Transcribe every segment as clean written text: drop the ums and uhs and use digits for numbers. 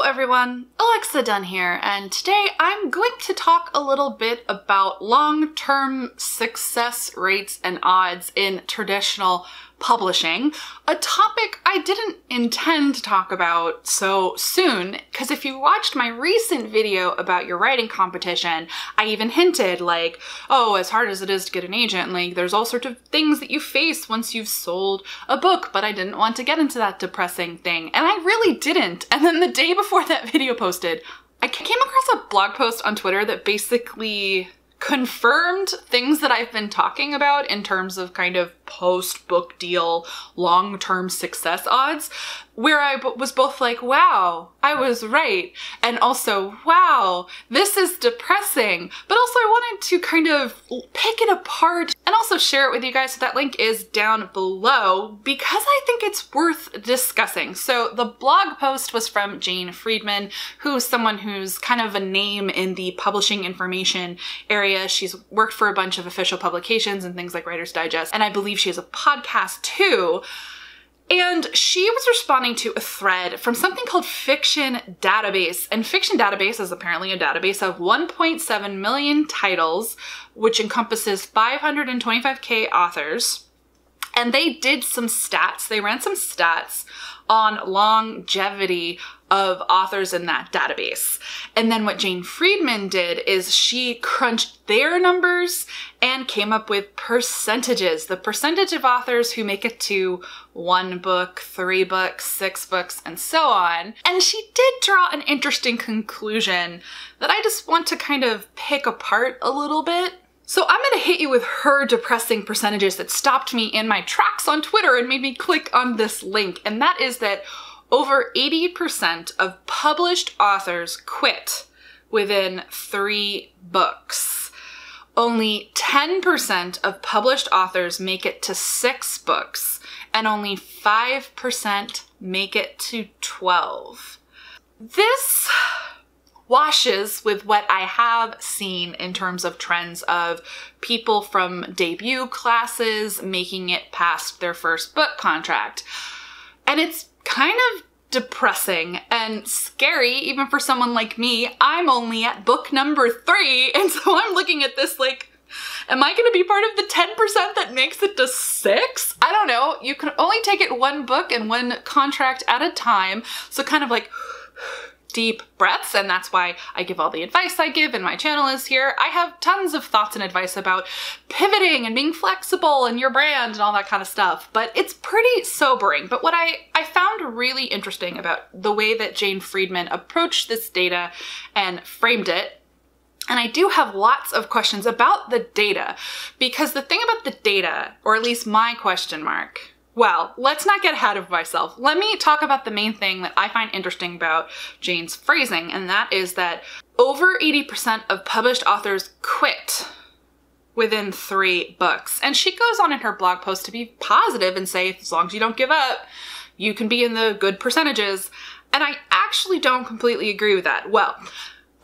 everyone, Alexa Donne here, and today I'm going to talk a little bit about long-term success rates and odds in traditional publishing, a topic I didn't intend to talk about so soon, because if you watched my recent video about your writing competition, I even hinted like, oh, as hard as it is to get an agent, like there's all sorts of things that you face once you've sold a book, but I didn't want to get into that depressing thing, and I really didn't. And then the day before that video posted, I came across a blog post on Twitter that basically confirmed things that I've been talking about in terms of kind of post-book deal long-term success odds, where I was both like, wow, I was right, and also, wow, this is depressing. But also I wanted to kind of pick it apart and also share it with you guys, so that link is down below because I think it's worth discussing. So the blog post was from Jane Friedman, who's someone who's kind of a name in the publishing information area. She's worked for a bunch of official publications and things like Writer's Digest, and I believe she has a podcast too. And she was responding to a thread from something called Fiction Database. And Fiction Database is apparently a database of 1.7 million titles, which encompasses 525K authors. And they did some stats. They ran some stats on longevity of authors in that database. And then what Jane Friedman did is she crunched their numbers and came up with percentages, the percentage of authors who make it to 1 book, 3 books, 6 books, and so on. And she did draw an interesting conclusion that I just want to kind of pick apart a little bit. So I'm gonna hit you with her depressing percentages that stopped me in my tracks on Twitter and made me click on this link. And that is that over 80% of published authors quit within 3 books. Only 10% of published authors make it to 6 books, and only 5% make it to 12. This washes with what I have seen in terms of trends of people from debut classes making it past their first book contract. And it's kind of depressing and scary, even for someone like me. I'm only at book number 3, and so I'm looking at this like, am I gonna be part of the 10% that makes it to 6? I don't know. You can only take it 1 book and 1 contract at a time, so kind of like deep breaths, and that's why I give all the advice I give, and my channel is here. I have tons of thoughts and advice about pivoting and being flexible and your brand and all that kind of stuff, but it's pretty sobering. But what I found really interesting about the way that Jane Friedman approached this data and framed it, and I do have lots of questions about the data, because the thing about the data, or at least my question mark, well, let's not get ahead of myself. Let me talk about the main thing that I find interesting about Jane's phrasing, and that is that over 80% of published authors quit within 3 books. And she goes on in her blog post to be positive and say, as long as you don't give up, you can be in the good percentages. And I actually don't completely agree with that. Well,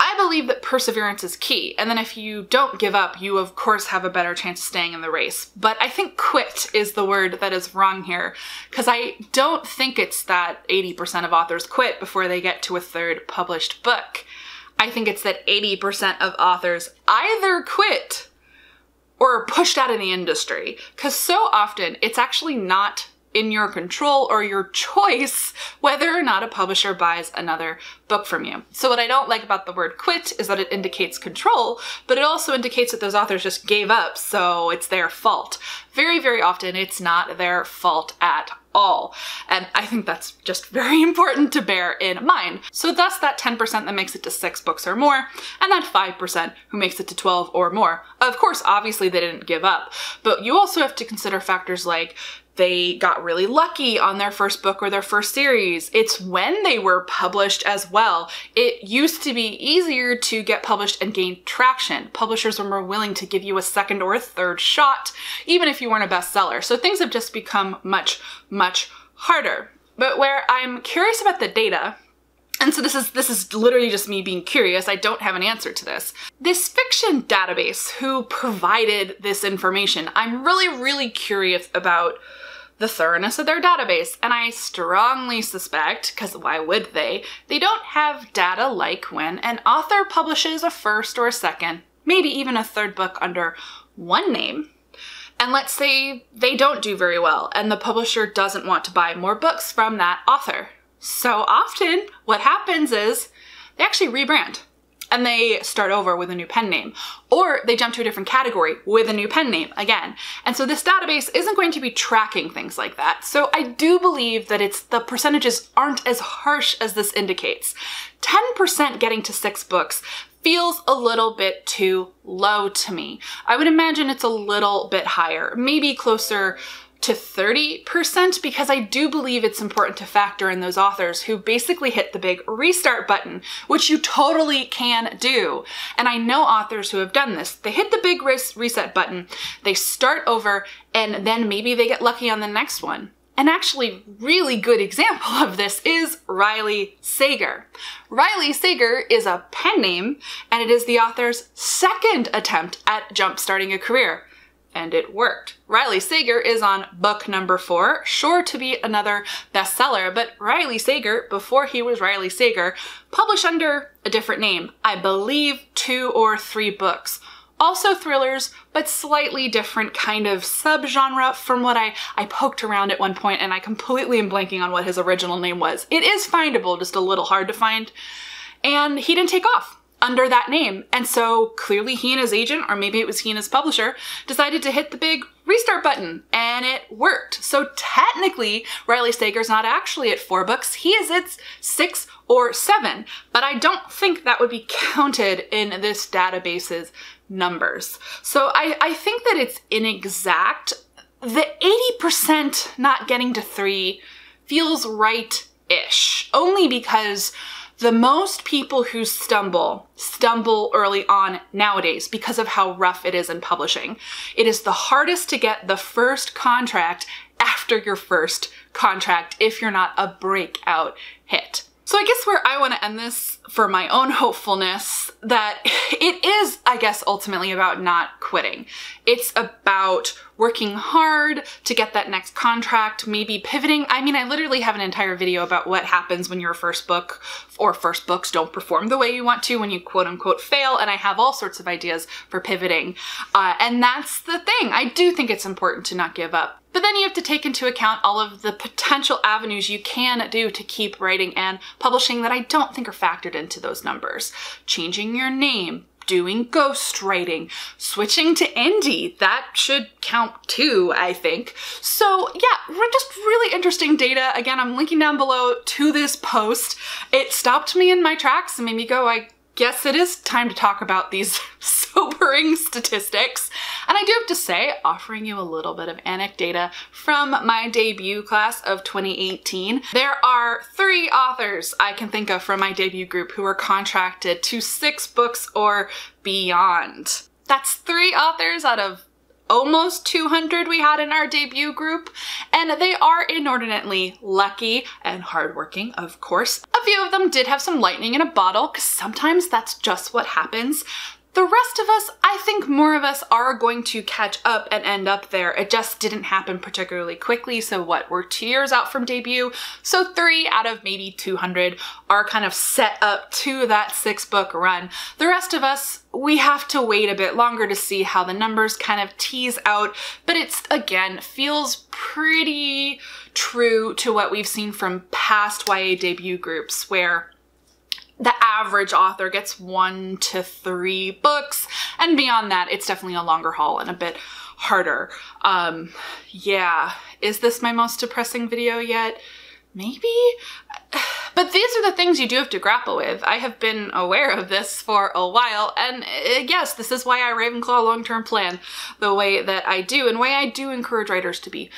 I believe that perseverance is key, and then if you don't give up, you of course have a better chance of staying in the race. But I think quit is the word that is wrong here, because I don't think it's that 80% of authors quit before they get to a 3rd published book. I think it's that 80% of authors either quit or are pushed out of the industry, because so often it's actually not in your control or your choice whether or not a publisher buys another book from you. So what I don't like about the word quit is that it indicates control, but it also indicates that those authors just gave up, so it's their fault. Very, very often it's not their fault at all. And I think that's just very important to bear in mind. So thus that 10% that makes it to 6 books or more, and that 5% who makes it to 12 or more. Of course, obviously they didn't give up, but you also have to consider factors like they got really lucky on their first book or their first series. It's when they were published as well. It used to be easier to get published and gain traction. Publishers were more willing to give you a 2nd or a 3rd shot, even if you weren't a bestseller. So things have just become much, much harder. But where I'm curious about the data, and so this is literally just me being curious, I don't have an answer to this. This Fiction Database who provided this information, I'm really, really curious about the thoroughness of their database. And I strongly suspect, because why would they don't have data like when an author publishes a first or a second, maybe even a third book under one name. And let's say they don't do very well and the publisher doesn't want to buy more books from that author. So often what happens is they actually rebrand and they start over with a new pen name, or they jump to a different category with a new pen name again. And so this database isn't going to be tracking things like that. So I do believe that the percentages aren't as harsh as this indicates. 10% getting to 6 books feels a little bit too low to me. I would imagine it's a little bit higher, maybe closer to 30%, because I do believe it's important to factor in those authors who basically hit the big restart button, which you totally can do. And I know authors who have done this. They hit the big reset button, they start over, and then maybe they get lucky on the next one. An actually really good example of this is Riley Sager. Riley Sager is a pen name, and it is the author's second attempt at jump-starting a career. And it worked. Riley Sager is on book number 4, sure to be another bestseller, but Riley Sager, before he was Riley Sager, published under a different name. I believe 2 or 3 books. Also thrillers, but slightly different kind of subgenre from what I poked around at one point, and I completely am blanking on what his original name was. It is findable, just a little hard to find. And he didn't take off under that name. And so clearly he and his agent, or maybe it was he and his publisher, decided to hit the big restart button, and it worked. So technically, Riley Sager's not actually at 4 books, he is at 6 or 7, but I don't think that would be counted in this database's numbers. So I think that it's inexact. The 80% not getting to 3 feels right-ish, only because the most people who stumble early on nowadays because of how rough it is in publishing. It is the hardest to get the first contract after your first contract if you're not a breakout hit. So I guess where I want to end this for my own hopefulness, that it is, I guess, ultimately about not quitting. It's about working hard to get that next contract, maybe pivoting. I mean, I literally have an entire video about what happens when your first book or first books don't perform the way you want to, when you quote unquote fail, and I have all sorts of ideas for pivoting. And that's the thing. I do think it's important to not give up. But then you have to take into account all of the potential avenues you can do to keep writing and publishing that I don't think are factored into those numbers. Changing your name, doing ghostwriting, switching to indie, that should count too, I think. So yeah, just really interesting data. Again, I'm linking down below to this post. It stopped me in my tracks and made me go, I guess it is time to talk about these sobering statistics. And I do have to say, offering you a little bit of anecdata from my debut class of 2018, there are 3 authors I can think of from my debut group who are contracted to 6 books or beyond. That's 3 authors out of almost 200 we had in our debut group, and they are inordinately lucky and hardworking, of course. A few of them did have some lightning in a bottle, because sometimes that's just what happens. The rest of us, I think more of us are going to catch up and end up there. It just didn't happen particularly quickly. So what, we're 2 years out from debut. So 3 out of maybe 200 are kind of set up to that 6-book run. The rest of us, we have to wait a bit longer to see how the numbers kind of tease out. But it's, again, feels pretty true to what we've seen from past YA debut groups, where the average author gets 1 to 3 books, and beyond that, it's definitely a longer haul and a bit harder. Yeah, is this my most depressing video yet? Maybe? But these are the things you do have to grapple with. I have been aware of this for a while, and yes, this is why I Ravenclaw long-term plan the way that I do, and why I do encourage writers to be.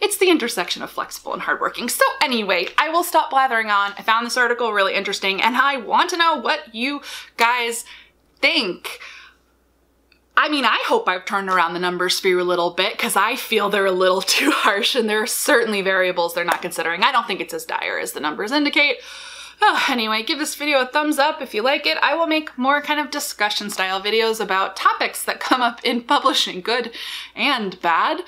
It's the intersection of flexible and hardworking. So anyway, I will stop blathering on. I found this article really interesting, and I want to know what you guys think. I mean, I hope I've turned around the numbers for you a little bit, because I feel they're a little too harsh, and there are certainly variables they're not considering. I don't think it's as dire as the numbers indicate. Oh, anyway, give this video a thumbs up if you like it. I will make more kind of discussion style videos about topics that come up in publishing, good and bad.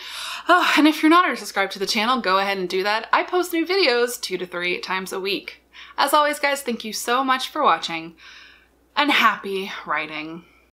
Oh, and if you're not already subscribed to the channel, go ahead and do that. I post new videos 2 to 3 times a week. As always, guys, thank you so much for watching, and happy writing.